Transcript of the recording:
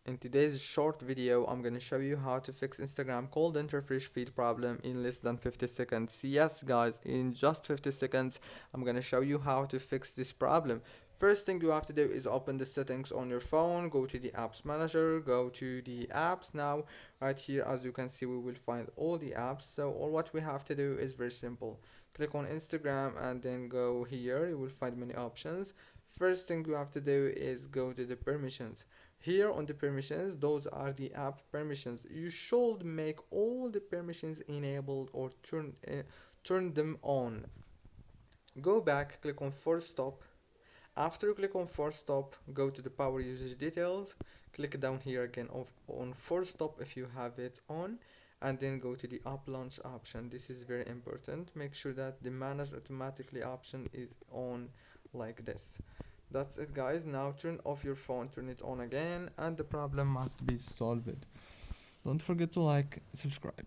In today's short video, I'm gonna show you how to fix Instagram cold and refresh feed problem in less than 50 seconds. Yes, guys, in just 50 seconds, I'm gonna show you how to fix this problem. First thing you have to do is open the settings on your phone, go to the apps manager, go to the apps. Now, right here, as you can see, we will find all the apps. So all what we have to do is very simple. Click on Instagram and then go here. You will find many options. First thing you have to do is go to the permissions. Here on the permissions, those are the app permissions. You should make all the permissions enabled or turn them on. Go back, click on force stop. After you click on force stop, go to the power usage details. Click down here again on force stop if you have it on, and then go to the app launch option. This is very important. Make sure that the manage automatically option is on like this. That's it, guys. Now turn off your phone, turn it on again, and the problem must be solved. Don't forget to like, subscribe.